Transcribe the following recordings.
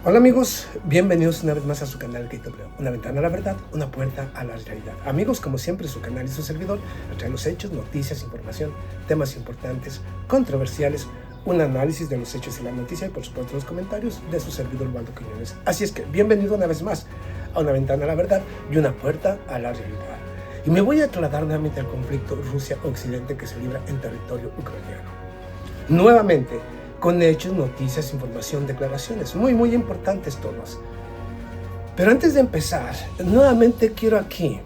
Hola amigos, bienvenidos una vez más a su canal KW, una ventana a la verdad, una puerta a la realidad. Amigos, como siempre, su canal y su servidor trae los hechos, noticias, información, temas importantes, controversiales, un análisis de los hechos y la noticia y por supuesto los comentarios de su servidor Waldo Quiñones. Así es que bienvenido una vez más a una ventana a la verdad y una puerta a la realidad. Y me voy a trasladar nuevamente al conflicto Rusia-Occidente que se libra en territorio ucraniano. Nuevamente, con hechos, noticias, información, declaraciones, muy importantes todos. Pero antes de empezar, nuevamente quiero aquí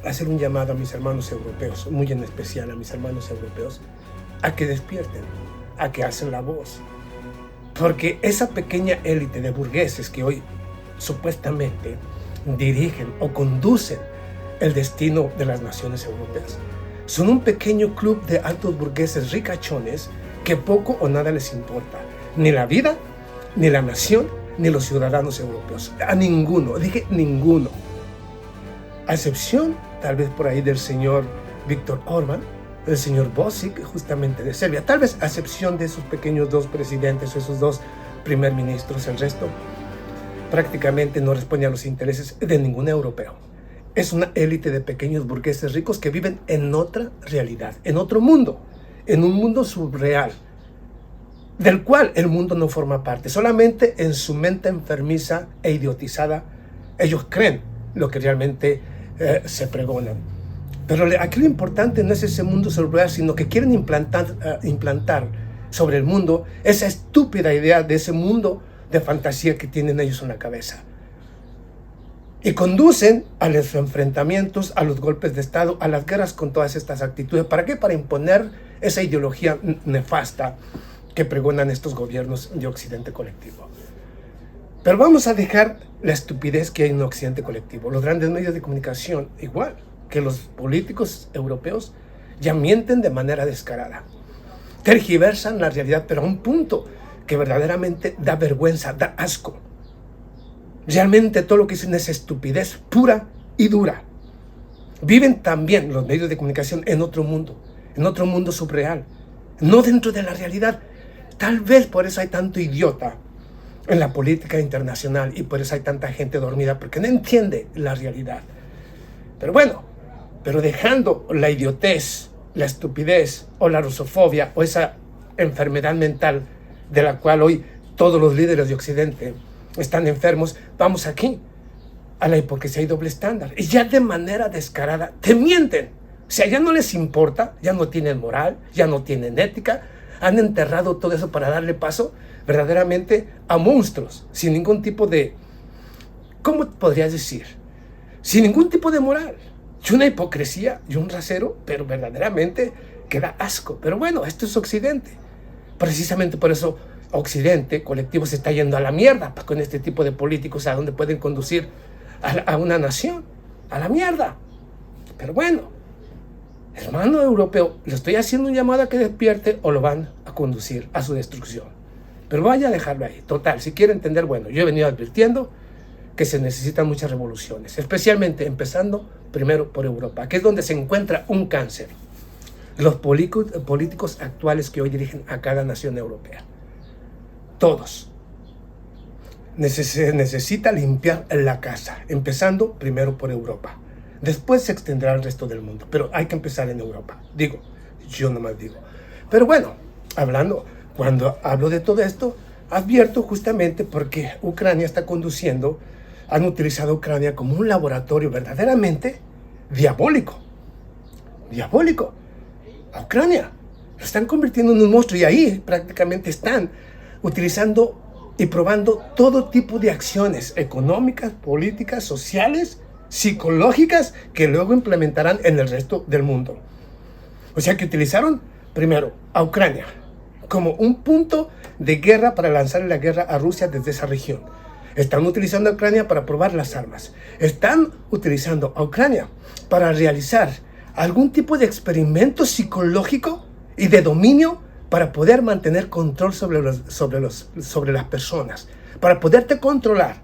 hacer un llamado a mis hermanos europeos, muy en especial a mis hermanos europeos, a que despierten, a que alcen la voz. Porque esa pequeña élite de burgueses que hoy supuestamente dirigen o conducen el destino de las naciones europeas, son un pequeño club de altos burgueses ricachones que poco o nada les importa, ni la vida, ni la nación, ni los ciudadanos europeos. A ninguno, dije ninguno. A excepción, tal vez por ahí del señor Viktor Orbán, del señor Bosic, justamente de Serbia. Tal vez a excepción de esos pequeños dos presidentes o esos dos primer ministros, el resto prácticamente no responde a los intereses de ningún europeo. Es una élite de pequeños burgueses ricos que viven en otra realidad, en otro mundo, en un mundo subreal, del cual el mundo no forma parte. Solamente en su mente enfermiza e idiotizada, ellos creen lo que realmente se pregonan. Pero aquí lo importante no es ese mundo subreal, sino que quieren implantar sobre el mundo esa estúpida idea de ese mundo de fantasía que tienen ellos en la cabeza. Y conducen a los enfrentamientos, a los golpes de Estado, a las guerras con todas estas actitudes. ¿Para qué? Para imponer esa ideología nefasta que pregonan estos gobiernos de Occidente colectivo. Pero vamos a dejar la estupidez que hay en Occidente colectivo. Los grandes medios de comunicación, igual que los políticos europeos, ya mienten de manera descarada. Tergiversan la realidad, pero a un punto que verdaderamente da vergüenza, da asco. Realmente todo lo que dicen es estupidez pura y dura. Viven también los medios de comunicación en otro mundo subreal, no dentro de la realidad. Tal vez por eso hay tanto idiota en la política internacional y por eso hay tanta gente dormida, porque no entiende la realidad. Pero bueno, dejando la idiotez, la estupidez o la rusofobia o esa enfermedad mental de la cual hoy todos los líderes de Occidente están enfermos, vamos aquí a la hipocresía y doble estándar. Y ya de manera descarada te mienten. O sea, ya no les importa, ya no tienen moral, ya no tienen ética, han enterrado todo eso para darle paso verdaderamente a monstruos, sin ningún tipo de, ¿cómo podrías decir? Sin ningún tipo de moral. Y una hipocresía y un rasero, pero verdaderamente que da asco. Pero bueno, esto es Occidente. Precisamente por eso Occidente colectivo se está yendo a la mierda con este tipo de políticos a donde pueden conducir a una nación, a la mierda. Pero bueno, hermano europeo, le estoy haciendo un llamado a que despierte o lo van a conducir a su destrucción. Pero vaya a dejarlo ahí. Total, si quiere entender, bueno, yo he venido advirtiendo que se necesitan muchas revoluciones, especialmente empezando primero por Europa, que es donde se encuentra un cáncer. Los políticos actuales que hoy dirigen a cada nación europea. Todos. Se necesita limpiar la casa, empezando primero por Europa. Después se extenderá al resto del mundo, pero hay que empezar en Europa. Digo, yo nomás digo. Pero bueno, cuando hablo de todo esto, advierto justamente porque Ucrania está conduciendo, han utilizado a Ucrania como un laboratorio verdaderamente diabólico. Diabólico. A Ucrania lo están convirtiendo en un monstruo y ahí prácticamente están utilizando y probando todo tipo de acciones económicas, políticas, sociales, psicológicas que luego implementarán en el resto del mundo. O sea que utilizaron primero a Ucrania como un punto de guerra para lanzarle la guerra a Rusia desde esa región. Están utilizando a Ucrania para probar las armas. Están utilizando a Ucrania para realizar algún tipo de experimento psicológico y de dominio para poder mantener control sobre las personas, para poderte controlar.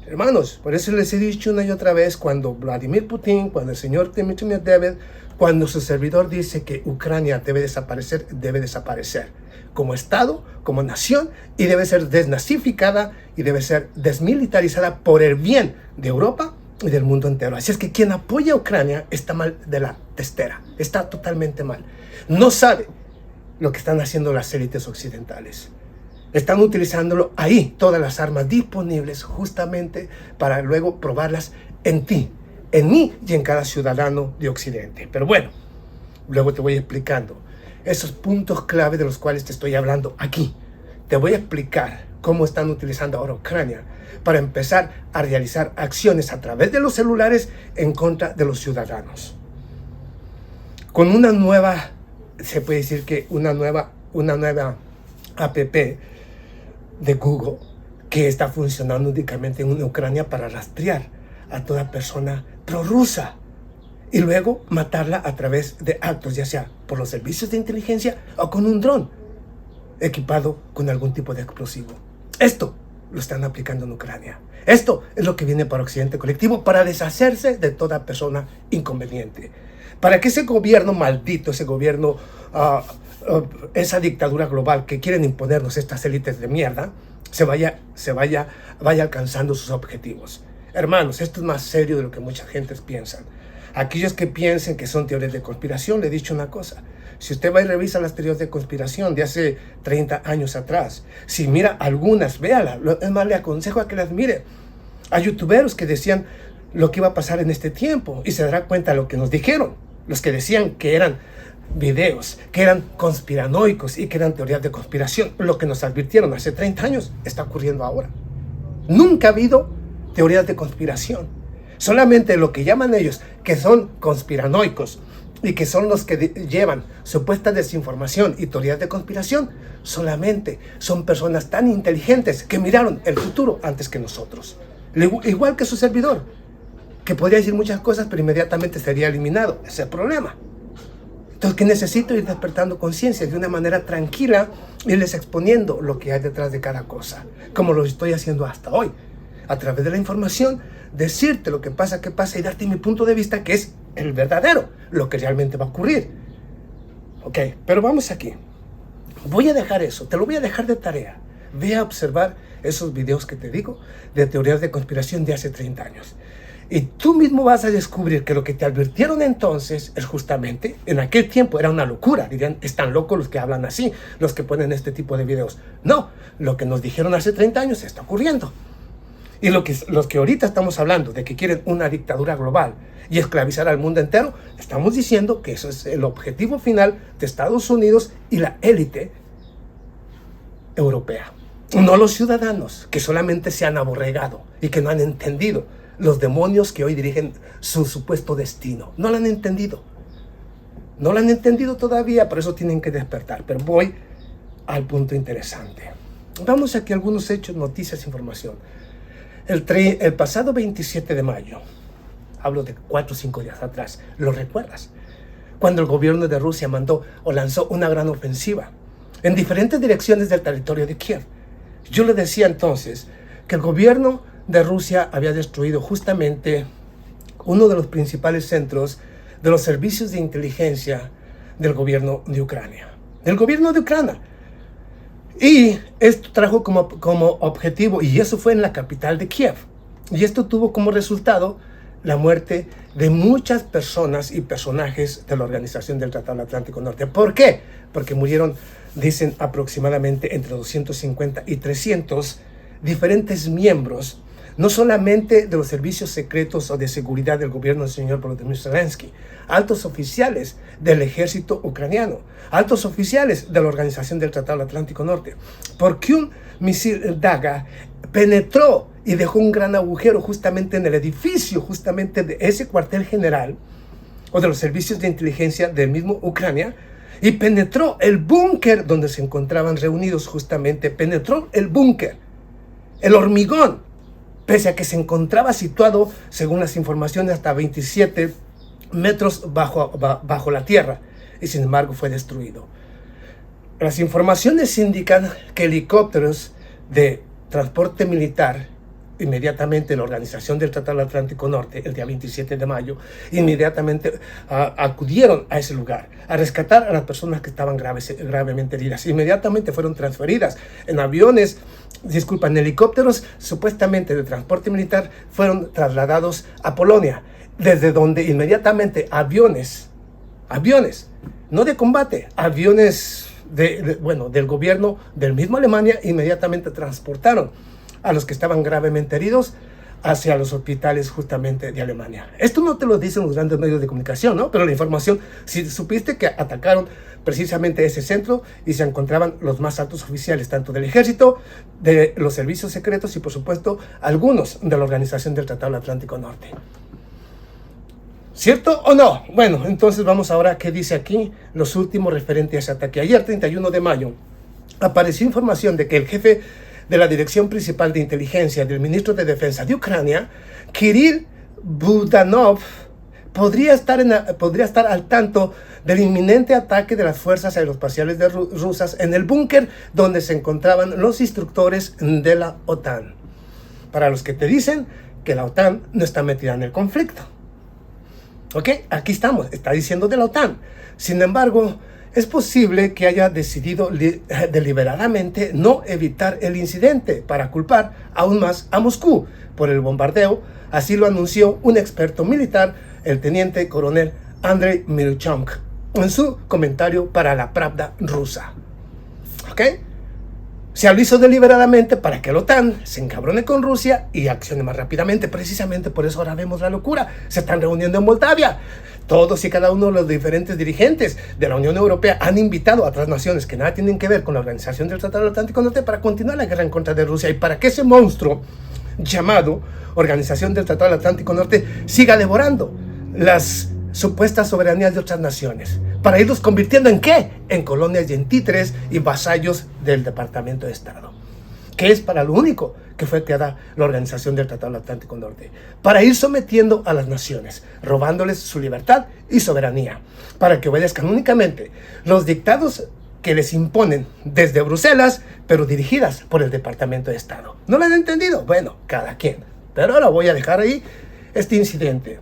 Hermanos, por eso les he dicho una y otra vez, cuando Vladimir Putin, cuando el señor Dmitry Medvedev, cuando su servidor dice que Ucrania debe desaparecer como Estado, como nación, y debe ser desnazificada y debe ser desmilitarizada por el bien de Europa y del mundo entero. Así es que quien apoya a Ucrania está mal de la testera, está totalmente mal. No sabe lo que están haciendo las élites occidentales. Están utilizándolo ahí, todas las armas disponibles justamente para luego probarlas en ti, en mí y en cada ciudadano de Occidente. Pero bueno, luego te voy explicando esos puntos clave de los cuales te estoy hablando aquí. Te voy a explicar cómo están utilizando ahora Ucrania para empezar a realizar acciones a través de los celulares en contra de los ciudadanos. Con una nueva, se puede decir que una nueva app de Google que está funcionando únicamente en Ucrania para rastrear a toda persona prorrusa y luego matarla a través de actos, ya sea por los servicios de inteligencia o con un dron equipado con algún tipo de explosivo. Esto lo están aplicando en Ucrania. Esto es lo que viene para Occidente Colectivo, para deshacerse de toda persona inconveniente. Para que ese gobierno maldito, ese gobierno, esa dictadura global que quieren imponernos estas élites de mierda, vaya alcanzando sus objetivos. Hermanos, esto es más serio de lo que mucha gente piensa. Aquellos que piensen que son teorías de conspiración, le he dicho una cosa. Si usted va y revisa las teorías de conspiración de hace 30 años atrás, si mira algunas, véalas. Es más, le aconsejo a que las mire. Hay youtuberos que decían lo que iba a pasar en este tiempo y se dará cuenta de lo que nos dijeron. Los que decían que eran videos, que eran conspiranoicos y que eran teorías de conspiración. Lo que nos advirtieron hace 30 años está ocurriendo ahora. Nunca ha habido teorías de conspiración. Solamente lo que llaman ellos, que son conspiranoicos y que son los que llevan supuesta desinformación y teorías de conspiración, solamente son personas tan inteligentes que miraron el futuro antes que nosotros. Igual que su servidor, que podría decir muchas cosas, pero inmediatamente sería eliminado. Ese es el problema. Entonces, que necesito ir despertando conciencia de una manera tranquila, irles exponiendo lo que hay detrás de cada cosa, como lo estoy haciendo hasta hoy. A través de la información, decirte lo que pasa, qué pasa y darte mi punto de vista, que es el verdadero, lo que realmente va a ocurrir. Ok, pero vamos aquí. Voy a dejar eso, te lo voy a dejar de tarea. Ve a observar esos videos que te digo de teorías de conspiración de hace 30 años. Y tú mismo vas a descubrir que lo que te advirtieron entonces es justamente, en aquel tiempo era una locura. Dirían, están locos los que hablan así, los que ponen este tipo de videos. No, lo que nos dijeron hace 30 años está ocurriendo. Y los que ahorita estamos hablando de que quieren una dictadura global y esclavizar al mundo entero, estamos diciendo que eso es el objetivo final de Estados Unidos y la élite europea. No los ciudadanos que solamente se han aborregado y que no han entendido los demonios que hoy dirigen su supuesto destino. No lo han entendido. No lo han entendido todavía, por eso tienen que despertar. Pero voy al punto interesante. Vamos aquí a algunos hechos, noticias, información. El pasado 27 de mayo, hablo de 4 o 5 días atrás, ¿lo recuerdas? Cuando el gobierno de Rusia mandó o lanzó una gran ofensiva en diferentes direcciones del territorio de Kiev. Yo le decía entonces que el gobierno de Rusia había destruido justamente uno de los principales centros de los servicios de inteligencia del gobierno de Ucrania. Y esto trajo como objetivo, y eso fue en la capital de Kiev, y esto tuvo como resultado la muerte de muchas personas y personajes de la Organización del Tratado del Atlántico Norte. ¿Por qué? Porque murieron, dicen, aproximadamente entre 250 y 300 diferentes miembros, no solamente de los servicios secretos o de seguridad del gobierno del señor Volodymyr Zelensky, altos oficiales del ejército ucraniano, altos oficiales de la Organización del Tratado del Atlántico Norte, porque un misil Daga penetró y dejó un gran agujero justamente en el edificio, justamente de ese cuartel general o de los servicios de inteligencia del mismo Ucrania, y penetró el búnker donde se encontraban reunidos justamente, penetró el búnker, el hormigón, pese a que se encontraba situado, según las informaciones, hasta 27 metros bajo la tierra, y sin embargo fue destruido. Las informaciones indican que helicópteros de transporte militar inmediatamente la Organización del Tratado del Atlántico Norte, el día 27 de mayo, inmediatamente acudieron a ese lugar a rescatar a las personas que estaban gravemente heridas. Inmediatamente fueron transferidas en en helicópteros supuestamente de transporte militar, fueron trasladados a Polonia, desde donde inmediatamente aviones, no de combate, aviones del gobierno del mismo Alemania, inmediatamente transportaron a los que estaban gravemente heridos hacia los hospitales justamente de Alemania. Esto no te lo dicen los grandes medios de comunicación, ¿no? Pero la información, si supiste que atacaron precisamente ese centro y se encontraban los más altos oficiales, tanto del ejército, de los servicios secretos y por supuesto algunos de la Organización del Tratado del Atlántico Norte. ¿Cierto o no? Bueno, entonces vamos ahora a qué dice aquí los últimos referentes a ese ataque. Ayer, 31 de mayo, apareció información de que el jefe de la Dirección Principal de Inteligencia del Ministro de Defensa de Ucrania, Kirill Budanov, podría estar al tanto del inminente ataque de las fuerzas aeroespaciales rusas en el búnker donde se encontraban los instructores de la OTAN. Para los que te dicen que la OTAN no está metida en el conflicto. ¿Ok? Aquí estamos, está diciendo de la OTAN. Sin embargo, es posible que haya decidido deliberadamente no evitar el incidente para culpar aún más a Moscú por el bombardeo. Así lo anunció un experto militar, el teniente coronel Andrei Miryushchenko, en su comentario para la Pravda rusa. ¿Ok? Se lo hizo deliberadamente para que la OTAN se encabrone con Rusia y accione más rápidamente. Precisamente por eso ahora vemos la locura. Se están reuniendo en Moldavia. Todos y cada uno de los diferentes dirigentes de la Unión Europea han invitado a otras naciones que nada tienen que ver con la Organización del Tratado del Atlántico Norte para continuar la guerra en contra de Rusia y para que ese monstruo llamado Organización del Tratado del Atlántico Norte siga devorando las supuestas soberanías de otras naciones, para irlos convirtiendo ¿en qué? En colonias y en títeres y vasallos del Departamento de Estado, que es para lo único que fue creada la Organización del Tratado del Atlántico Norte, para ir sometiendo a las naciones, robándoles su libertad y soberanía, para que obedezcan únicamente los dictados que les imponen desde Bruselas, pero dirigidas por el Departamento de Estado. ¿No lo han entendido? Bueno, cada quien. Pero ahora voy a dejar ahí este incidente.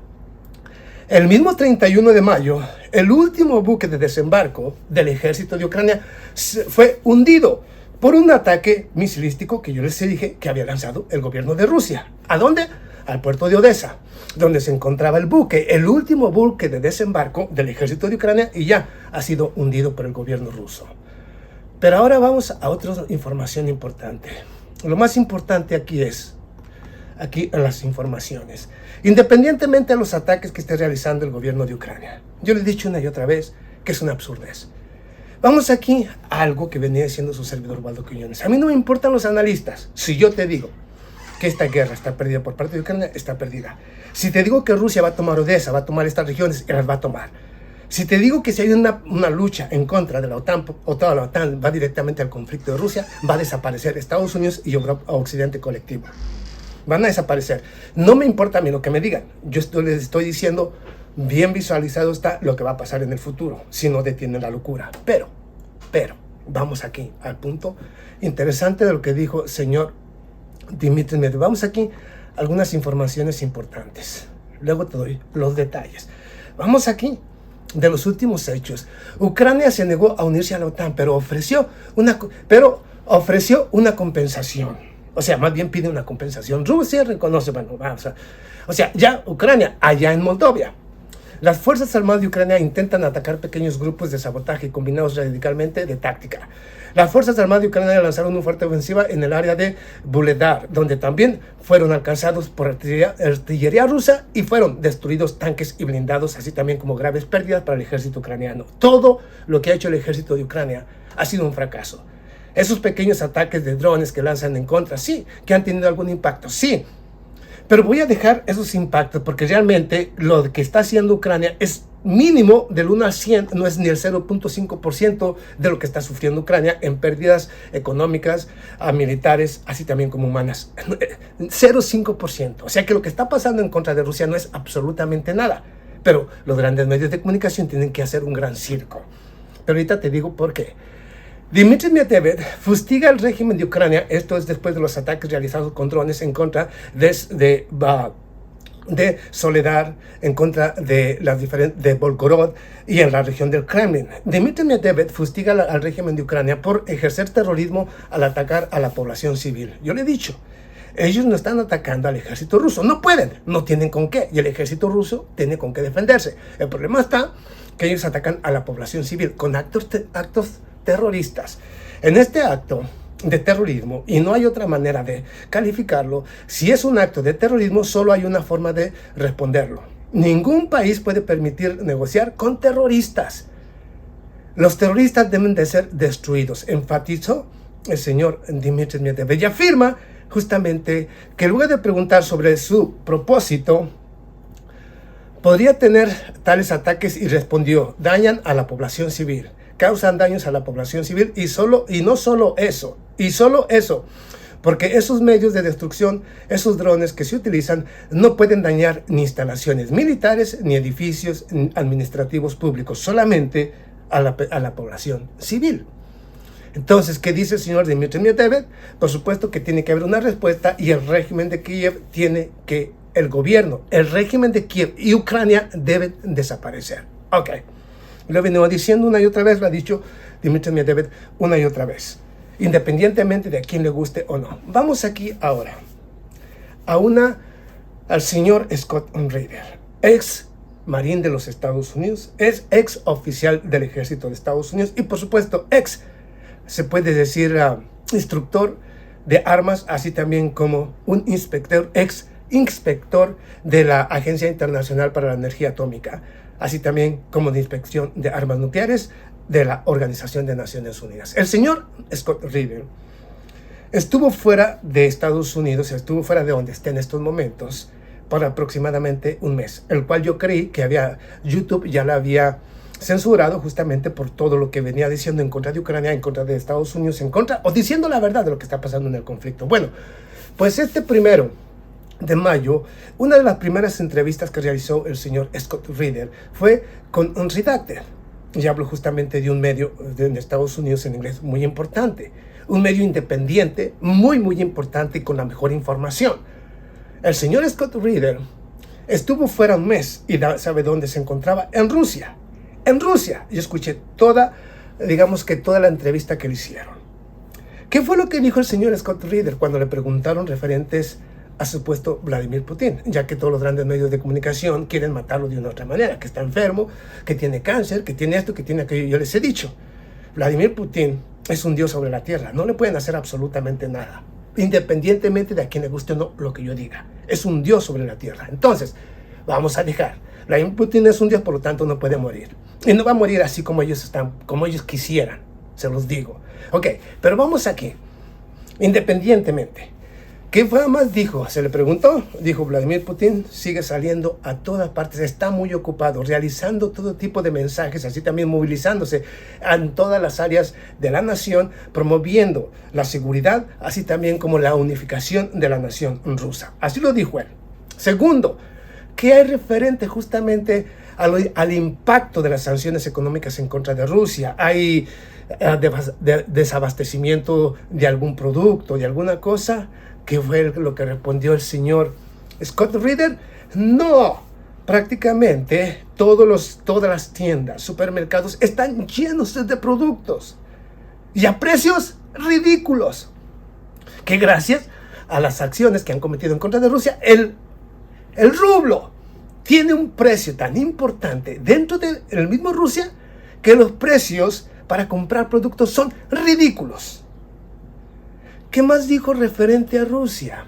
El mismo 31 de mayo, el último buque de desembarco del ejército de Ucrania fue hundido por un ataque misilístico que yo les dije que había lanzado el gobierno de Rusia. ¿A dónde? Al puerto de Odessa, donde se encontraba el buque, el último buque de desembarco del ejército de Ucrania, y ya ha sido hundido por el gobierno ruso. Pero ahora vamos a otra información importante. Lo más importante aquí en las informaciones. Independientemente de los ataques que esté realizando el gobierno de Ucrania, yo le he dicho una y otra vez que es una absurdez. Vamos aquí a algo que venía diciendo su servidor Waldo Quiñones. A mí no me importan los analistas. Si yo te digo que esta guerra está perdida por parte de Ucrania, está perdida. Si te digo que Rusia va a tomar Odessa, va a tomar estas regiones, y las va a tomar. Si te digo que si hay una lucha en contra de la OTAN, o toda la OTAN va directamente al conflicto de Rusia, va a desaparecer Estados Unidos y Europa, Occidente colectivo. Van a desaparecer. No me importa a mí lo que me digan. Yo les estoy diciendo, bien visualizado está lo que va a pasar en el futuro, si no detienen la locura. Pero, vamos aquí al punto interesante de lo que dijo el señor Dmitry Medvedev. Vamos aquí a algunas informaciones importantes. Luego te doy los detalles. Vamos aquí de los últimos hechos. Ucrania se negó a unirse a la OTAN, pero ofreció una compensación. O sea, más bien pide una compensación. Rusia reconoce, ya Ucrania, allá en Moldavia. Las Fuerzas Armadas de Ucrania intentan atacar pequeños grupos de sabotaje combinados radicalmente de táctica. Las Fuerzas Armadas de Ucrania lanzaron una fuerte ofensiva en el área de Vuhledar, donde también fueron alcanzados por artillería rusa y fueron destruidos tanques y blindados, así también como graves pérdidas para el ejército ucraniano. Todo lo que ha hecho el ejército de Ucrania ha sido un fracaso. Esos pequeños ataques de drones que lanzan en contra, sí, que han tenido algún impacto, sí. Pero voy a dejar esos impactos porque realmente lo que está haciendo Ucrania es mínimo del 1 a 100, no es ni el 0.5% de lo que está sufriendo Ucrania en pérdidas económicas, militares, así también como humanas. 0.5%. O sea que lo que está pasando en contra de Rusia no es absolutamente nada. Pero los grandes medios de comunicación tienen que hacer un gran circo. Pero ahorita te digo por qué. Dmitry Medvedev fustiga al régimen de Ucrania, esto es después de los ataques realizados con drones en contra de Soledar, en contra de Volgorod y en la región del Kremlin. Dmitry Medvedev fustiga al régimen de Ucrania por ejercer terrorismo al atacar a la población civil. Yo le he dicho, ellos no están atacando al ejército ruso, no pueden, no tienen con qué, y el ejército ruso tiene con qué defenderse. El problema está que ellos atacan a la población civil con actos terroristas. En este acto de terrorismo, y no hay otra manera de calificarlo, si es un acto de terrorismo, solo hay una forma de responderlo. Ningún país puede permitir negociar con terroristas. Los terroristas deben de ser destruidos, enfatizó el señor Dmitry Medvedev, y afirma justamente que en lugar de preguntar sobre su propósito, podría tener tales ataques, y respondió: dañan a la población civil, causan daños a la población civil, y no solo eso, porque esos medios de destrucción, esos drones que se utilizan, no pueden dañar ni instalaciones militares ni edificios administrativos públicos, solamente a la población civil. Entonces, ¿qué dice el señor Dmitry Medvedev? Por supuesto que tiene que haber una respuesta, y el régimen de Kiev el gobierno, el régimen de Kiev y Ucrania deben desaparecer. Ok. Lo he venido diciendo una y otra vez, lo ha dicho Dmitry Medvedev una y otra vez, independientemente de a quién le guste o no. Vamos aquí ahora al señor Scott Ritter, ex marín de los Estados Unidos, es ex oficial del ejército de Estados Unidos, y por supuesto se puede decir instructor de armas, así también como un ex inspector de la Agencia Internacional para la Energía Atómica, así también como de inspección de armas nucleares de la Organización de Naciones Unidas. El señor Scott Ritter estuvo fuera de Estados Unidos, estuvo fuera de donde está en estos momentos, por aproximadamente un mes, el cual yo creí que YouTube ya la había censurado justamente por todo lo que venía diciendo en contra de Ucrania, en contra de Estados Unidos, o diciendo la verdad de lo que está pasando en el conflicto. Bueno, pues este 1 de mayo, una de las primeras entrevistas que realizó el señor Scott Ritter fue con Unredacted. Y hablo justamente de un medio de Estados Unidos en inglés muy importante, un medio independiente, muy importante, y con la mejor información. El señor Scott Ritter estuvo fuera un mes, y ¿sabe dónde se encontraba? En Rusia. En Rusia. Yo escuché toda la entrevista que le hicieron. ¿Qué fue lo que dijo el señor Scott Ritter cuando le preguntaron referentes a supuesto Vladimir Putin, ya que todos los grandes medios de comunicación quieren matarlo de una u otra manera, que está enfermo, que tiene cáncer, que tiene esto, que tiene aquello? Yo les he dicho, Vladimir Putin es un dios sobre la tierra, no le pueden hacer absolutamente nada, independientemente de a quien le guste o no lo que yo diga, es un dios sobre la tierra. Entonces, vamos a dejar, Vladimir Putin es un dios, por lo tanto no puede morir, y no va a morir así como ellos quisieran, se los digo. Ok, pero vamos aquí, independientemente. ¿Qué más dijo? Se le preguntó. Dijo: Vladimir Putin sigue saliendo a todas partes, está muy ocupado, realizando todo tipo de mensajes, así también movilizándose en todas las áreas de la nación, promoviendo la seguridad, así también como la unificación de la nación rusa. Así lo dijo él. Segundo, ¿qué hay referente justamente al impacto de las sanciones económicas en contra de Rusia? Hay desabastecimiento de algún producto, de alguna cosa. ¿Qué fue lo que respondió el señor Scott Ritter? No, prácticamente todas las tiendas, supermercados están llenos de productos y a precios ridículos, que gracias a las acciones que han cometido en contra de Rusia, el rublo tiene un precio tan importante dentro del mismo Rusia que los precios para comprar productos son ridículos. ¿Qué más dijo referente a Rusia?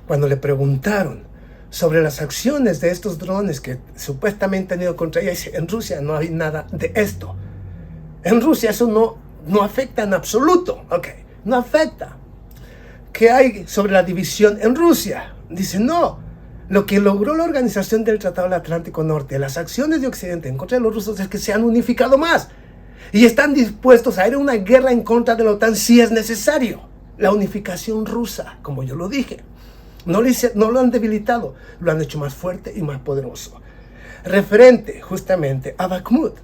Cuando le preguntaron sobre las acciones de estos drones que supuestamente han ido contra ella, dice: en Rusia no hay nada de esto. En Rusia eso no afecta en absoluto. Ok, no afecta. ¿Qué hay sobre la división en Rusia? Dice: no. Lo que logró la Organización del Tratado del Atlántico Norte, las acciones de Occidente en contra de los rusos, es que se han unificado más y están dispuestos a ir a una guerra en contra de la OTAN si es necesario. La unificación rusa, como yo lo dije, no lo han debilitado, lo han hecho más fuerte y más poderoso. Referente justamente a Bakhmut,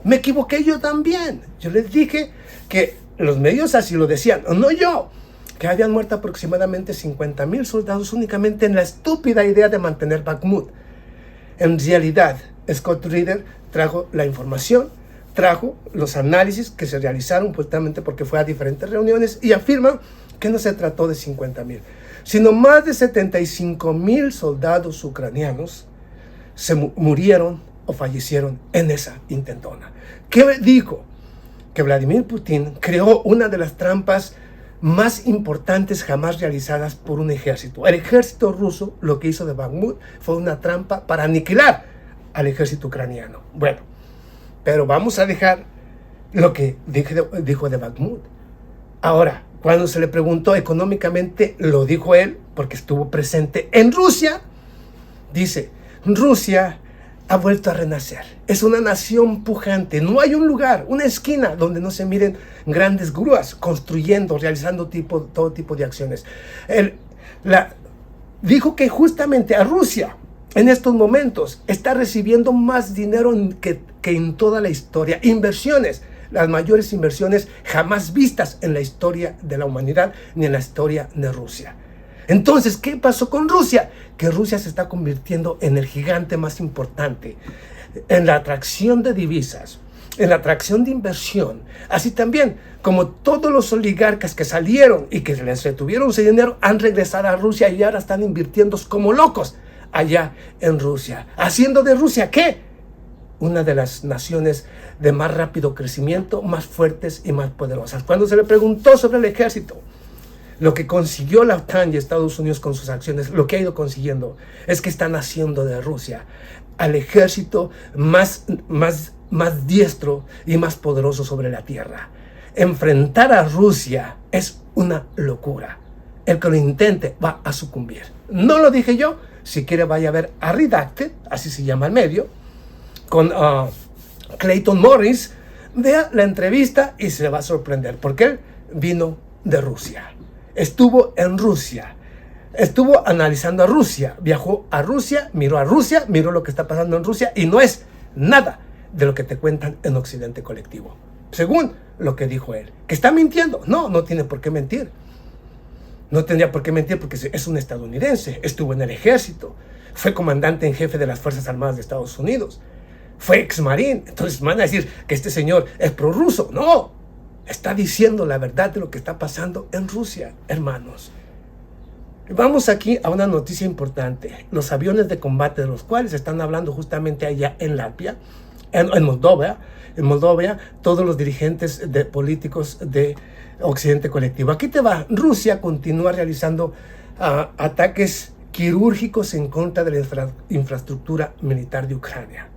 me equivoqué yo también. Yo les dije que los medios así lo decían, no yo, que habían muerto aproximadamente 50,000 soldados únicamente en la estúpida idea de mantener Bakhmut. En realidad, Scott Reeder trajo la información, trajo los análisis que se realizaron justamente porque fue a diferentes reuniones y afirma que no se trató de 50,000, sino más de 75,000 soldados ucranianos se murieron o fallecieron en esa intentona. ¿Qué dijo? Que Vladimir Putin creó una de las trampas más importantes jamás realizadas por un ejército. El ejército ruso lo que hizo de Bakhmut fue una trampa para aniquilar al ejército ucraniano. Bueno, pero vamos a dejar lo que dijo de Bakhmut. Ahora, cuando se le preguntó económicamente, lo dijo él porque estuvo presente en Rusia. Dice, Rusia ha vuelto a renacer. Es una nación pujante. No hay un lugar, una esquina donde no se miren grandes grúas construyendo, realizando todo tipo de acciones. Dijo que justamente a Rusia en estos momentos está recibiendo más dinero que en toda la historia. Inversiones, las mayores inversiones jamás vistas en la historia de la humanidad ni en la historia de Rusia. Entonces, ¿qué pasó con Rusia? Que Rusia se está convirtiendo en el gigante más importante en la atracción de divisas, en la atracción de inversión. Así también, como todos los oligarcas que salieron y que les retuvieron ese dinero, han regresado a Rusia y ahora están invirtiendo como locos allá en Rusia. Haciendo de Rusia, ¿qué? Una de las naciones de más rápido crecimiento, más fuertes y más poderosas. Cuando se le preguntó sobre el ejército, lo que consiguió la OTAN y Estados Unidos con sus acciones, lo que ha ido consiguiendo es que están haciendo de Rusia al ejército más diestro y más poderoso sobre la tierra. Enfrentar a Rusia es una locura. El que lo intente va a sucumbir. No lo dije yo. Si quiere, vaya a ver a Redacted, así se llama el medio, con Clayton Morris. Vea la entrevista y se va a sorprender porque él vino de Rusia. Estuvo en Rusia, estuvo analizando a Rusia, viajó a Rusia, miró lo que está pasando en Rusia y no es nada de lo que te cuentan en Occidente Colectivo. Según lo que dijo él, que está mintiendo. No tiene por qué mentir. No tendría por qué mentir porque es un estadounidense, estuvo en el ejército, fue comandante en jefe de las Fuerzas Armadas de Estados Unidos, fue ex-marín. Entonces van a decir que este señor es prorruso. No. Está diciendo la verdad de lo que está pasando en Rusia, hermanos. Vamos aquí a una noticia importante. Los aviones de combate de los cuales están hablando justamente allá en Latvia, en Moldova. En Moldova, todos los dirigentes políticos de Occidente Colectivo. Aquí te va. Rusia continúa realizando ataques quirúrgicos en contra de la infraestructura militar de Ucrania.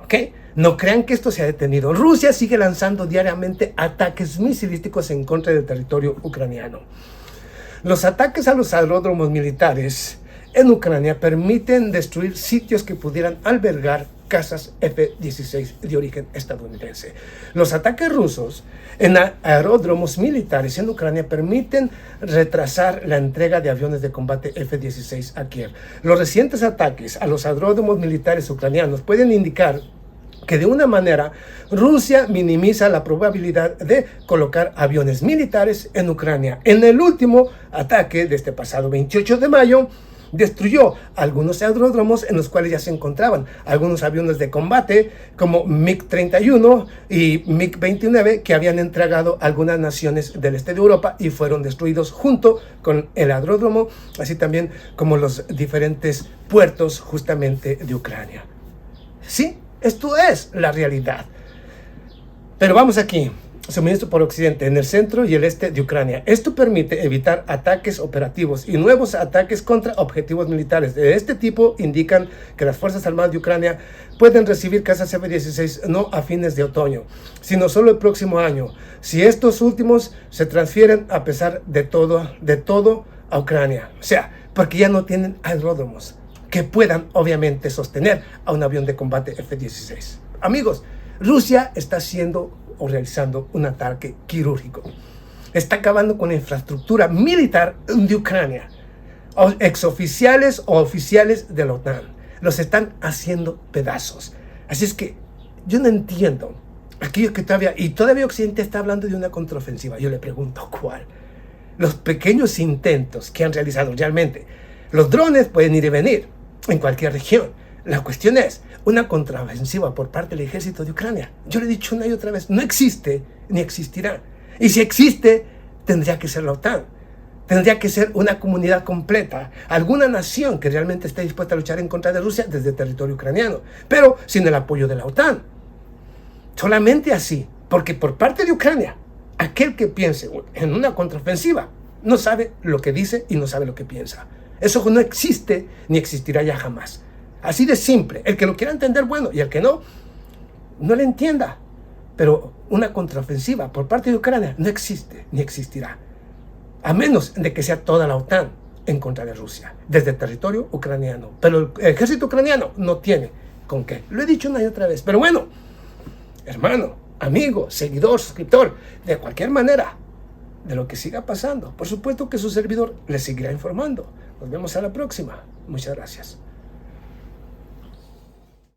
¿Ok? No crean que esto se ha detenido. Rusia sigue lanzando diariamente ataques misilísticos en contra del territorio ucraniano. Los ataques a los aeródromos militares en Ucrania permiten destruir sitios que pudieran albergar casas F-16 de origen estadounidense. Los ataques rusos en aeródromos militares en Ucrania permiten retrasar la entrega de aviones de combate F-16 a Kiev. Los recientes ataques a los aeródromos militares ucranianos pueden indicar que de una manera Rusia minimiza la probabilidad de colocar aviones militares en Ucrania. En el último ataque de este pasado 28 de mayo, destruyó algunos aeródromos en los cuales ya se encontraban algunos aviones de combate como MiG-31 y MiG-29 que habían entregado a algunas naciones del este de Europa y fueron destruidos junto con el aeródromo, así también como los diferentes puertos justamente de Ucrania. Sí, esto es la realidad. Pero vamos aquí. Suministro por Occidente, en el centro y el este de Ucrania. Esto permite evitar ataques operativos y nuevos ataques contra objetivos militares. De este tipo indican que las Fuerzas Armadas de Ucrania pueden recibir casas F-16 no a fines de otoño, sino solo el próximo año, si estos últimos se transfieren a pesar de todo a Ucrania. O sea, porque ya no tienen aeródromos que puedan obviamente sostener a un avión de combate F-16. Amigos, Rusia está haciendo o realizando un ataque quirúrgico. Está acabando con la infraestructura militar de Ucrania. Exoficiales o oficiales de la OTAN los están haciendo pedazos. Así es que yo no entiendo Aquello que todavía Occidente está hablando de una contraofensiva. Yo le pregunto, ¿cuál? Los pequeños intentos que han realizado realmente. Los drones pueden ir y venir en cualquier región. La cuestión es una contraofensiva por parte del ejército de Ucrania. Yo le he dicho una y otra vez, no existe ni existirá. Y si existe, tendría que ser la OTAN. Tendría que ser una comunidad completa, alguna nación que realmente esté dispuesta a luchar en contra de Rusia desde territorio ucraniano, pero sin el apoyo de la OTAN. Solamente así, porque por parte de Ucrania, aquel que piense en una contraofensiva no sabe lo que dice y no sabe lo que piensa. Eso no existe ni existirá ya jamás. Así de simple. El que lo quiera entender, bueno, y el que no, no le entienda. Pero una contraofensiva por parte de Ucrania no existe ni existirá. A menos de que sea toda la OTAN en contra de Rusia, desde el territorio ucraniano. Pero el ejército ucraniano no tiene con qué. Lo he dicho una y otra vez. Pero bueno, hermano, amigo, seguidor, suscriptor, de cualquier manera, de lo que siga pasando, por supuesto que su servidor le seguirá informando. Nos vemos a la próxima. Muchas gracias.